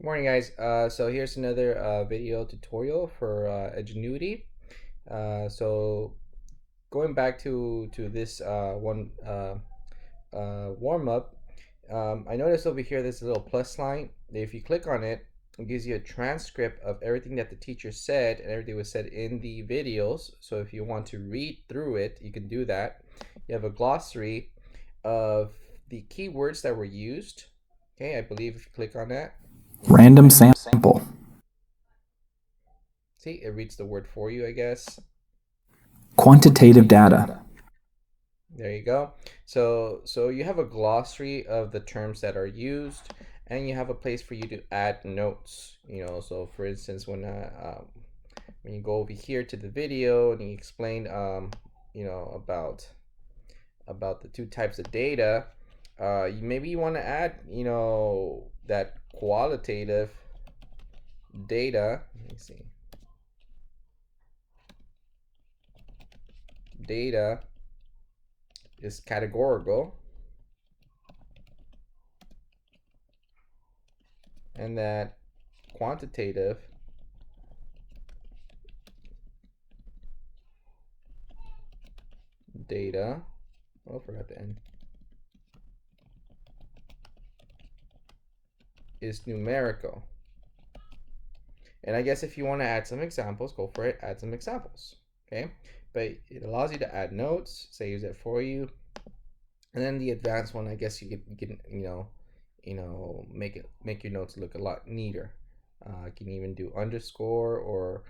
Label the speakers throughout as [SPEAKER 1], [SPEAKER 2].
[SPEAKER 1] Good morning, guys. So here's another video tutorial for Edgenuity. So going back to this one warm up, I noticed over here there's a little plus sign. If you click on it, it gives you a transcript of everything that the teacher said and everything was said in the videos. So if you want to read through it, you can do that. You have a glossary of the keywords that were used. Okay, I believe if you click on that.
[SPEAKER 2] Random sample.
[SPEAKER 1] See, it reads the word for you, I guess.
[SPEAKER 2] Quantitative data.
[SPEAKER 1] There you go. So you have a glossary of the terms that are used, and you have a place for you to add notes. So for instance, when you go over here to the video and you explain, about the two types of data, maybe you want to add, that qualitative data. Let me see. Data is categorical, and that quantitative data, oh, I forgot the end, is numerical. And I guess if you want to add some examples, go for it, add some examples. Okay, but it allows you to add notes, saves it for you. And then the advanced one, I guess you can make your notes look a lot neater. You can even do underscore or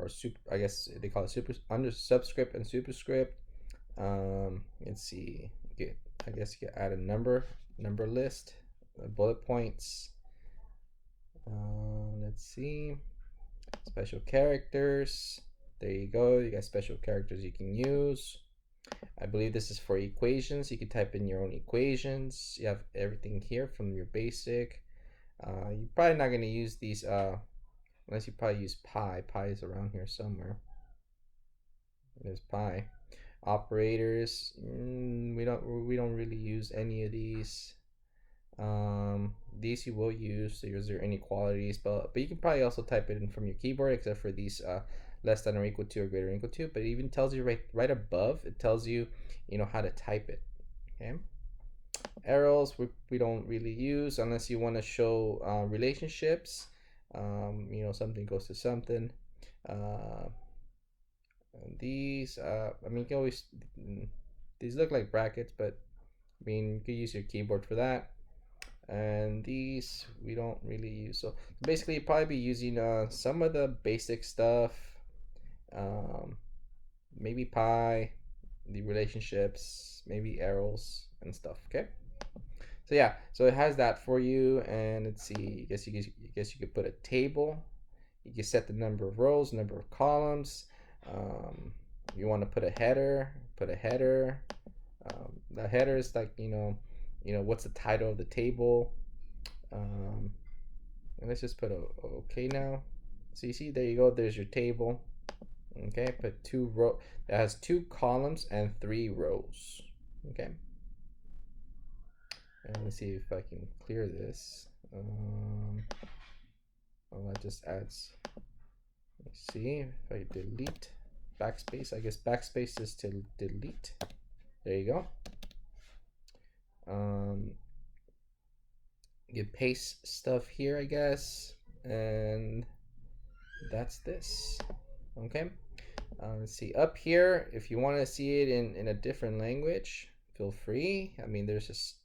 [SPEAKER 1] super, I guess they call it super under subscript and superscript. Let's see, I guess you can add a number list, bullet points. Let's see, special characters. There you go, you got special characters you can use. I believe this is for equations. You can type in your own equations. You have everything here from your basic. You're probably not going to use these unless you probably use pi. Pi is around here somewhere. There's pi. Operators, we don't really use any of these. These you will use, so there's your inequalities, but you can probably also type it in from your keyboard, except for these less than or equal to or greater than or equal to. But it even tells you right above, it tells you how to type it. Okay, arrows we don't really use unless you want to show relationships. Something goes to something. These I mean, you can always, these look like brackets, but I mean, you could use your keyboard for that. And these we don't really use. So basically you'll probably be using some of the basic stuff, maybe pi, the relationships, maybe arrows and stuff. Okay, so yeah, so it has that for you. And let's see, I guess you could put a table. You can set the number of rows, number of columns. You want to put a header, the header is like, what's the title of the table. And let's just put okay now. So you see, there you go, there's your table. Okay, put two row that has 2 columns and 3 rows. Okay, and let's see if I can clear this. That just adds, let's see if I delete backspace. I guess backspace is to delete. There you go. You paste stuff here, I guess, and that's this. Okay, let's see up here, if you want to see it in a different language, feel free. I mean, there's just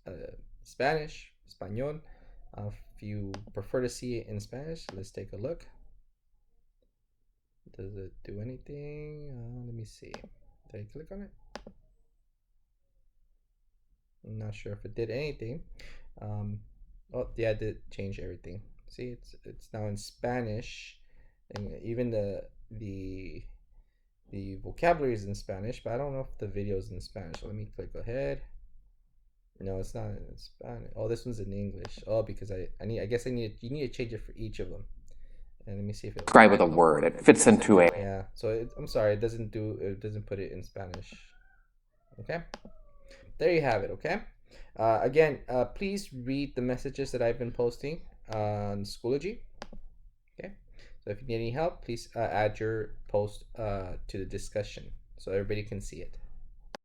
[SPEAKER 1] Spanish, Español. If you prefer to see it in Spanish, let's take a look. Does it do anything? Let me see. Did I click on it? I'm not sure if it did anything. Oh yeah, it did change everything. See, it's now in Spanish, and even the vocabulary is in Spanish, but I don't know if the video is in Spanish. So let me click ahead. No, it's not in Spanish. Oh, this one's in English. Oh, because you need to change it for each of them. And let me see if it
[SPEAKER 2] Describe with a word. It fits into a.
[SPEAKER 1] Yeah. So I'm sorry, it doesn't put it in Spanish. Okay. There you have it. Okay. Again, please read the messages that I've been posting. on Schoology. Okay, so if you need any help, please add your post to the discussion so everybody can see it.